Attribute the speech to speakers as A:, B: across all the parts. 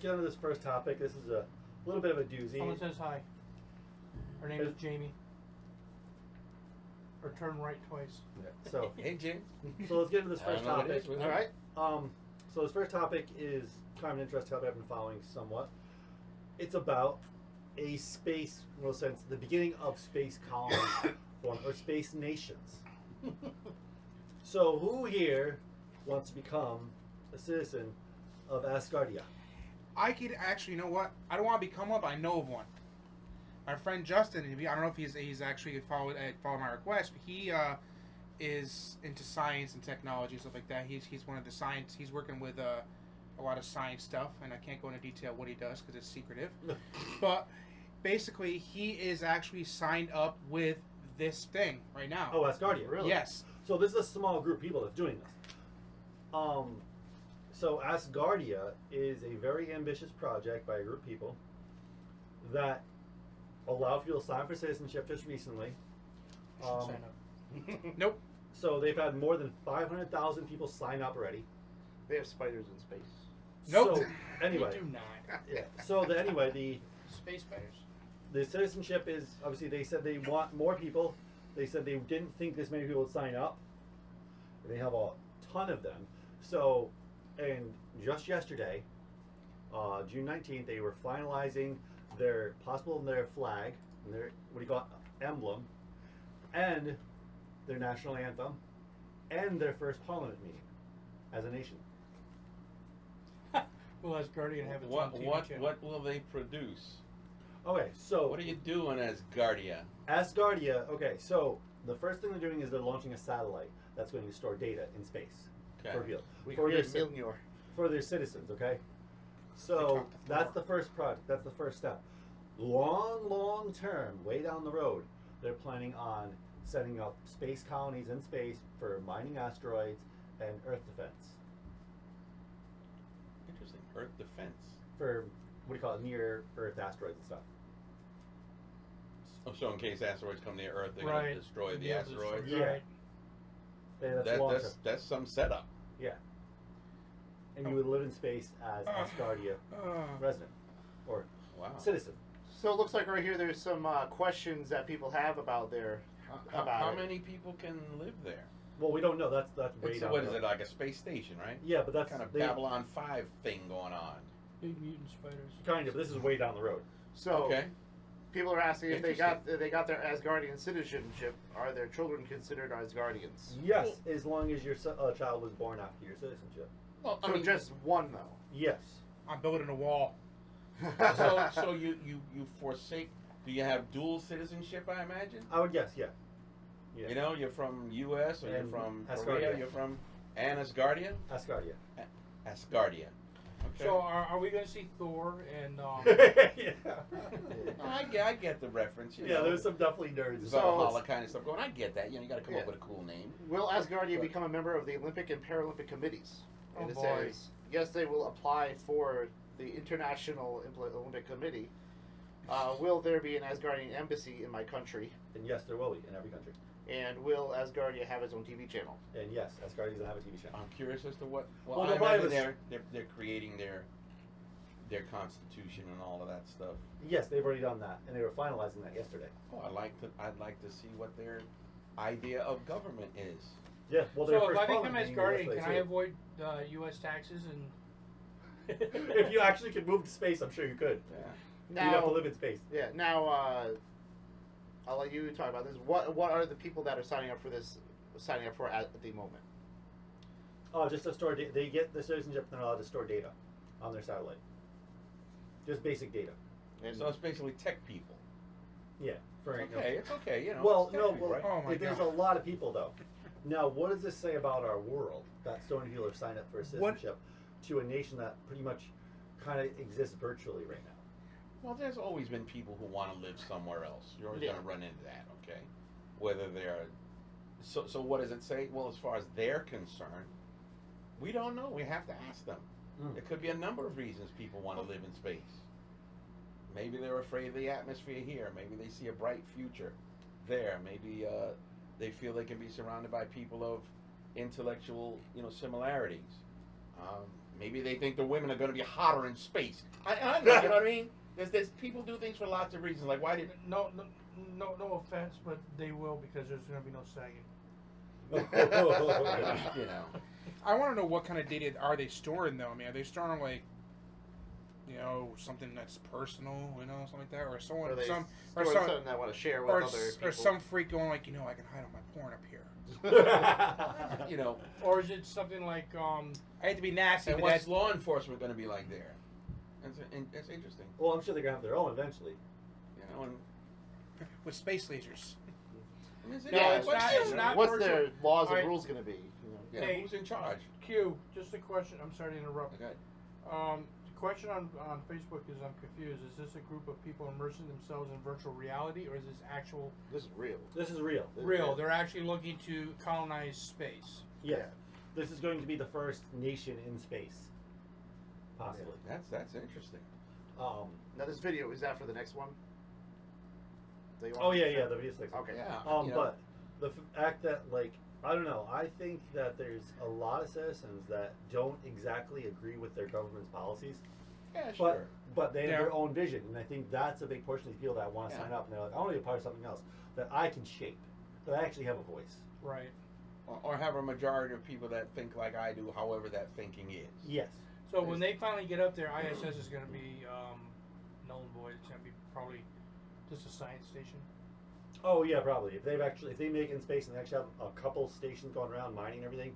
A: get into this first topic. This is a little bit of a doozy.
B: Someone says hi. Her name is Jamie. Or turn right twice.
A: Yeah. So
C: Hey, Jim.
A: So let's get into this first topic.
C: All right.
A: So this first topic is kind of an interesting topic I've been following somewhat. It's about a space, in a sense, the beginning of space colonies or space nations. So who here wants to become a citizen of Asgardia?
D: I could actually, you know what? I don't want to become one, but I know of one. My friend Justin, I don't know if he's actually followed my request, but he is into science and technology and stuff like that. He's one of the science. He's working with a lot of science stuff, and I can't go into detail what he does because it's secretive. But basically, he is actually signed up with this thing right now.
A: Oh, Asgardia, really?
D: Yes.
A: So this is a small group of people that's doing this. So Asgardia is a very ambitious project by a group of people that allow people to sign up for citizenship just recently.
B: Sign up.
D: Nope.
A: So they've had more than 500,000 people sign up already.
E: They have spiders in space.
D: Nope.
A: So, anyway.
B: They do not.
A: Yeah. So the
B: Space spiders.
A: the citizenship is obviously they said they want more people. They said they didn't think this many people would sign up. They have a ton of them. So, and just yesterday, June 19th, they were finalizing their flag, and their emblem, and their national anthem, and their first parliament meeting as a nation.
B: Will Asgardia have its own
C: What
B: TV channel?
C: what will they produce?
A: Okay, so
C: What are you doing, Asgardia?
A: Asgardia. Okay, so the first thing they're doing is they're launching a satellite that's going to store data in space
C: Okay.
A: for real
E: We
A: for their,
E: create Milnor.
A: for their citizens. Okay,
D: They
A: so
D: talk to
A: that's
D: Thor.
A: the first project. That's the first step. Long term, way down the road, they're planning on setting up space colonies in space for mining asteroids and Earth defense.
C: Interesting. Earth defense.
A: For what do you call it? Near Earth asteroids and stuff.
C: Oh, so in case asteroids come near Earth, they're
B: Right.
C: going to destroy the
B: Yeah,
C: asteroids.
A: Yeah.
B: Right.
A: Yeah, that's long term.
C: That's some setup.
A: Yeah. And you would live in space as Asgardia resident or
C: Wow.
A: citizen.
E: So it looks like right here there's some questions that people have about their
C: How
E: it.
C: many people can live there?
A: Well, we don't know. That's way
C: It's,
A: down.
C: what
A: the
C: is
A: road.
C: it, like a space station, right?
A: Yeah, but that's
C: Kind of
A: they-
C: Babylon 5 thing going on.
B: Big mutant spiders.
A: kind of. This is way down the road.
E: So
C: Okay.
E: people are asking if they got their Asgardian citizenship. Are their children considered Asgardians?
A: Yes, as long as your child was born after your citizenship.
C: Well, I
E: So
C: mean,
E: just one though.
A: Yes.
D: I'm building a wall.
C: so you forsake. Do you have dual citizenship? I imagine.
A: I would guess. Yeah. Yeah.
C: You know, you're from U.S. or you're
A: And
C: from
A: Asgardia.
C: Korea. You're from Asgardia.
A: Asgardia.
C: Asgardia. Okay.
B: So are we going to see Thor and
A: yeah.
C: No, I get the reference. You
A: Yeah,
C: know.
A: there's some definitely nerds.
C: There's
E: So-
C: Valhalla kind of stuff going. I get that. You know, you got to come up
E: Yeah.
C: with a cool name.
E: Will Asgardia
C: But-
E: become a member of the Olympic and Paralympic committees? And
B: Oh,
E: it
B: boy.
E: says yes, they will apply for the International Olympic Committee. Will there be an Asgardian embassy in my country?
A: And yes, there will be in every country.
E: And will Asgardia have its own TV channel?
A: And yes, Asgardia doesn't have a TV channel.
C: I'm curious as to what. Well,
A: Well,
C: I
A: the Bible
C: imagine
A: is-
C: they're creating their constitution and all of that stuff.
A: Yes, they've already done that, and they were finalizing that yesterday.
C: Oh, I'd like to see what their idea of government is.
A: Yeah. Well, their
B: so if
A: first
B: I become
A: parliament meeting
B: Asgardian,
A: was
B: can I
A: yesterday,
B: avoid U.S. taxes and?
A: too. If you actually could move to space, I'm sure you could.
C: Yeah.
A: You'd have to live in space.
E: Yeah. Now, I'll let you talk about this. What are the people that are signing up for this? Signing up for at the moment?
A: Just to store data. They get the citizenship, and they're allowed to store data on their satellite. Just basic data.
E: And
C: So it's basically tech people.
A: Yeah. For
C: It's okay. It's okay. You know.
A: Well,
C: it's tech
A: no.
C: people,
A: Well,
C: right?
D: Oh my
A: there's
D: God.
A: a lot of people though. Now, what does this say about our world? That so many people are signed up for a citizenship to a nation that pretty much kind of exists virtually right now.
C: Well, there's always been people who want to live somewhere else. You're always
E: Yeah.
C: going to run into that, okay? Whether they're so what does it say? Well, as far as they're concerned, we don't know. We have to ask them.
A: Mm.
C: There could be a number of reasons people want to live in space. Maybe they're afraid of the atmosphere here. Maybe they see a bright future there. Maybe they feel they can be surrounded by people of intellectual, similarities. Maybe they think the women are going to be hotter in space. I don't know, you know what I mean? There's people do things for lots of reasons. Like, why did...
B: No offense, but they will because there's going to be no sagging.
C: You know.
D: I want to know what kind of data are they storing though. I mean, are they storing like, you know, something that's personal, you know, something like that, or someone,
E: Or they
D: some,
E: storing something I want to share with
D: or,
E: other people.
D: or some freak going like, you know, I can hide all my porn up here.
C: You know.
B: Or is it something like
D: I hate to be nasty,
C: And
D: but
C: what's
D: that's
C: law enforcement going to be like there? That's interesting.
A: Well, I'm sure they're gonna have their own eventually.
C: You know, and
D: with space lasers.
C: I mean,
E: No,
B: it's not
E: what's
B: virtual.
E: their laws and
B: Alright.
E: rules going to be? You know?
C: yeah,
B: Hey.
C: who's in charge?
B: Q? Just a question. I'm sorry to interrupt.
C: Okay.
B: The question on Facebook is I'm confused. Is this a group of people immersing themselves in virtual reality, or is this actual
E: This is real.
A: This is real.
E: This is
B: real? They're actually looking to colonize space.
A: Yeah. This is going to be the first nation in space. Possibly.
C: That's interesting.
E: Now, this video, is that for the next one? That you want
A: Oh
E: to
A: yeah,
E: share?
A: yeah, the video six.
E: Okay.
C: Yeah. You know,
A: But the fact that, like, I don't know, I think that there's a lot of citizens that don't exactly agree with their government's policies,
C: yeah, sure.
A: but they have
D: Yeah.
A: their own vision, and I think that's a big portion of people that want to
C: Yeah.
A: sign up, and they're like, I want to be a part of something else that I can shape, that I actually have a voice.
B: Right.
C: Or have a majority of people that think like I do, however that thinking is.
A: Yes.
B: So when they finally get up there, ISS is going to be null and void. It's going to be probably just a science station.
A: Oh yeah, probably. If they make it in space and they actually have a couple stations going around mining and everything,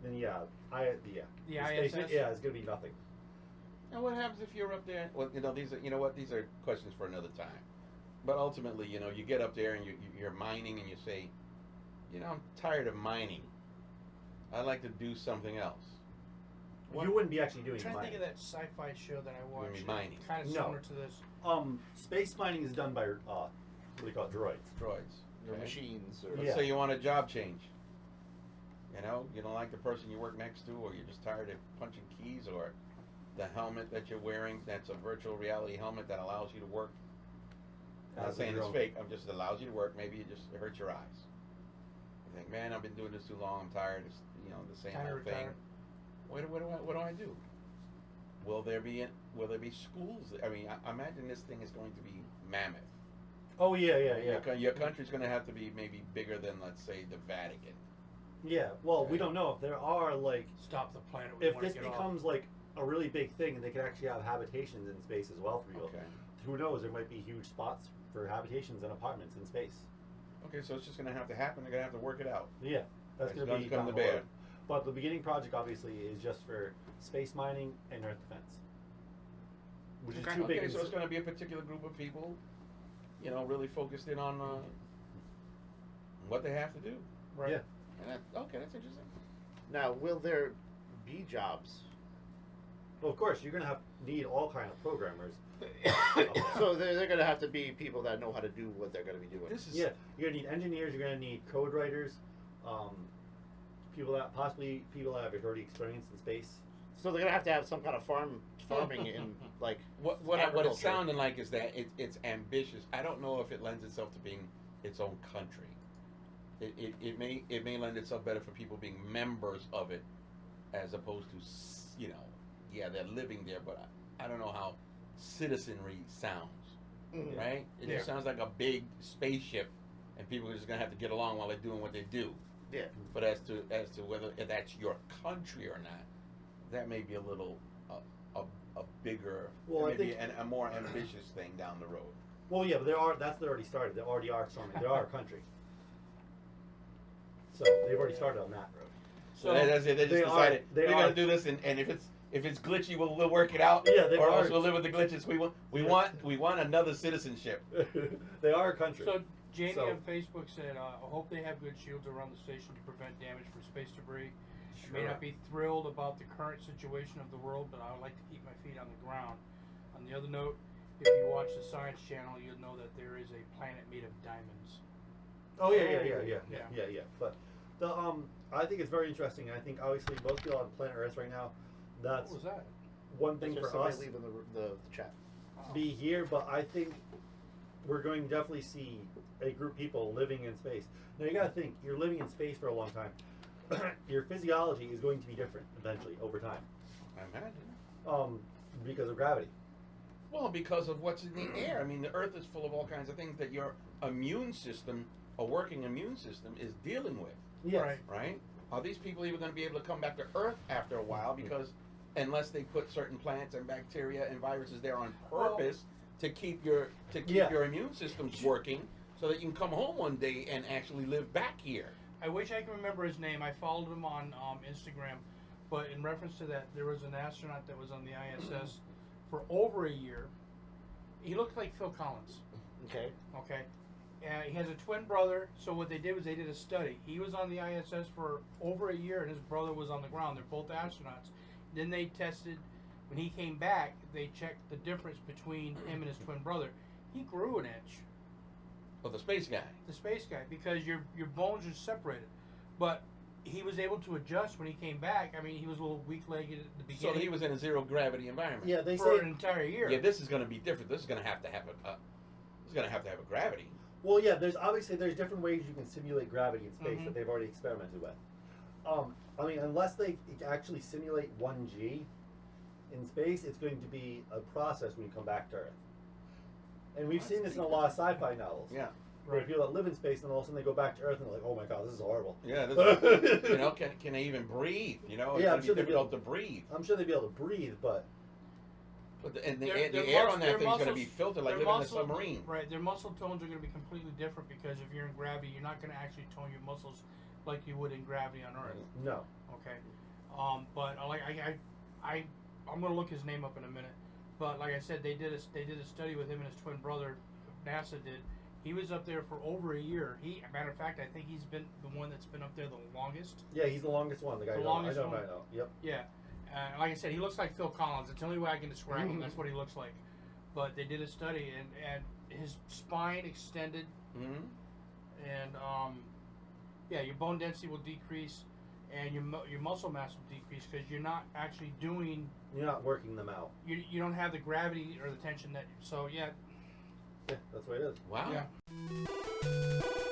A: then yeah,
B: The
A: space,
B: ISS?
A: yeah, it's gonna be nothing.
C: And what happens if you're up there? Well, you know, these are questions for another time. But ultimately, you know, you get up there and you're mining and you say, you know, I'm tired of mining. I'd like to do something else. What?
A: You wouldn't be actually
B: I'm
A: doing
B: trying to
A: mining.
B: think of that sci-fi show that I
C: You're gonna
B: watched.
C: be mining.
B: Kind of
A: No.
B: similar to this.
A: Space mining is done by what do you call it, droids.
C: Droids.
E: Or
C: Okay?
E: machines. Or
C: Let's
A: Yeah.
C: say you want a job change. You know, you don't like the person you work next to, or you're just tired of punching keys, or the helmet that you're wearing that's a virtual reality helmet that allows you to work. I'm not
A: As a
C: saying it's
A: drone.
C: fake. I'm just allows you to work. Maybe it just hurts your eyes. You think, man, I've been doing this too long. I'm tired. It's, you know, the same
B: Kinda
C: old thing.
B: retired.
C: What do I do? Will there be schools? I mean, I imagine this thing is going to be mammoth.
A: Oh yeah, yeah, yeah.
C: Your country's going to have to be maybe bigger than, let's say, the Vatican.
A: Yeah. Well, we
C: Okay.
A: don't know if there are like
B: Stop the planet. We
A: if
B: want
A: this
B: to get
A: becomes like a really big thing and they can actually have habitations in space as well for people.
C: Okay.
A: Who knows? There might be huge spots for habitations and apartments in space.
C: Okay, so it's just going to have to happen. They're going to have to work it out.
A: Yeah, that's
C: It's
A: going
C: gonna
A: to be
C: come
A: down
C: to
A: the
C: bear.
A: road. But the beginning project obviously is just for space mining and Earth defense, which is
D: Okay.
A: too big.
C: Okay,
A: in
C: so it's
A: s-
C: going to be a particular group of people, you know, really focused in on what they have to do.
B: right.
A: Yeah.
C: And that's interesting.
E: Now, will there be jobs?
A: Well, of course, you're going to need all kind of programmers.
E: So they're going to have to be people that know how to do what they're going to be doing.
C: This is
A: Yeah, you're going to need engineers. You're going to need code writers, people that have already experienced in space.
E: So they're going to have some kind of farming in, like,
C: what it's
E: agriculture.
C: sounding like is that it's ambitious. I don't know if it lends itself to being its own country. It may lend itself better for people being members of it, as opposed to, you know, yeah, they're living there, but I don't know how citizenry sounds,
E: Mhm.
C: right? It
B: Yeah.
C: just sounds like a big spaceship, and people are just gonna have to get along while they're doing what they do.
E: Yeah.
C: But as to whether that's your country or not, that may be a little a bigger,
A: Well, I
C: maybe
A: think-
C: a more ambitious thing down the road.
A: Well, yeah, but they already started. They already are storming. They are a country. So they've already started on that road.
C: So that's it. They just decided
A: they
C: we're
A: are-
C: gonna do this, and if it's glitchy, we'll work it out.
A: Yeah, they
C: or
A: are.
C: else we'll live with the glitches. We want another citizenship.
A: They are a country.
B: So Janie
A: So-
B: on Facebook said, "I hope they have good shields around the station to prevent damage from space debris. I may
A: Sure.
B: not be thrilled about the current situation of the world, but I would like to keep my feet on the ground." On the other note, if you watch the Science Channel, you'll know that there is a planet made of diamonds.
A: Oh yeah. But the I think it's very interesting. I think obviously most people on planet Earth right now, that's
B: What was that?
A: one thing
E: There's
A: for
E: somebody
A: us
E: leaving the chat.
A: be here. But I think we're going to definitely see a group of people living in space. Now you got to think you're living in space for a long time. Your physiology is going to be different eventually over time.
C: I imagine.
A: Because of gravity.
C: Well, because of what's in the air. I mean, the Earth is full of all kinds of things that your immune system, a working immune system, is dealing with.
A: Yes.
B: Right.
C: Right? Are these people even going to be able to come back to Earth after a while? Because unless they put certain plants and bacteria and viruses there on purpose to keep your your immune systems working, so that you can come home one day and actually live back here.
B: I wish I could remember his name. I followed him on Instagram, but in reference to that, there was an astronaut that was on the ISS for over a year. He looked like Phil Collins.
E: Okay.
B: Okay. He has a twin brother, so what they did was they did a study. He was on the ISS for over a year, and his brother was on the ground. They're both astronauts. Then they tested, when he came back, they checked the difference between him and his twin brother. He grew an inch,
C: Oh, the space guy.
B: the space guy, because your bones are separated. But he was able to adjust when he came back. I mean, he was a little weak-legged at the
C: So
B: beginning
C: he was in a zero gravity environment.
A: Yeah, they
B: for
A: say.
B: an entire year.
C: Yeah, this is going to be different. This is going to have a gravity.
A: Well, yeah. There's different ways you can simulate gravity in space
B: Mhm.
A: that they've already experimented with. I mean, unless they actually simulate 1G in space, it's going to be a process when you come back to Earth. And we've seen this in a lot of sci-fi novels.
C: Yeah.
A: Where people that live in space and all of a sudden they go back to Earth and they're like, oh my god, this is horrible.
C: Yeah. This is, can they even breathe? It's
A: Yeah, I'm
C: going to
A: sure
C: be
A: they'd be
C: difficult to breathe.
A: I'm sure they'd be able to breathe, but
C: But the
B: Their
C: air
B: mus-
C: on
B: their
C: that thing is going to
B: muscles-
C: be filtered like
B: their
C: living in a
B: muscle-
C: submarine.
B: Right, their muscle tones are going to be completely different because if you're in gravity, you're not going to actually tone your muscles like you would in gravity on Earth.
A: no.
B: Okay, but I'm going to look his name up in a minute. But like I said, they did a study with him and his twin brother. NASA did. He was up there for over a year. Matter of fact, I think he's been the one that's been up there the longest.
A: Yeah, he's the longest one. The guy
B: The
A: I
B: longest
A: don't
B: one.
A: know. Yep.
B: Yeah, like I said, he looks like Phil Collins. It's the only way I can describe him. That's what he looks like. But they did a study, and his spine extended,
C: Mm-hmm.
B: and your bone density will decrease, and your muscle mass will decrease because you're not actually doing.
A: You're not working them out.
B: You don't have the gravity or the tension that. So yeah.
A: Yeah, that's the way it is.
C: Wow.
B: Yeah.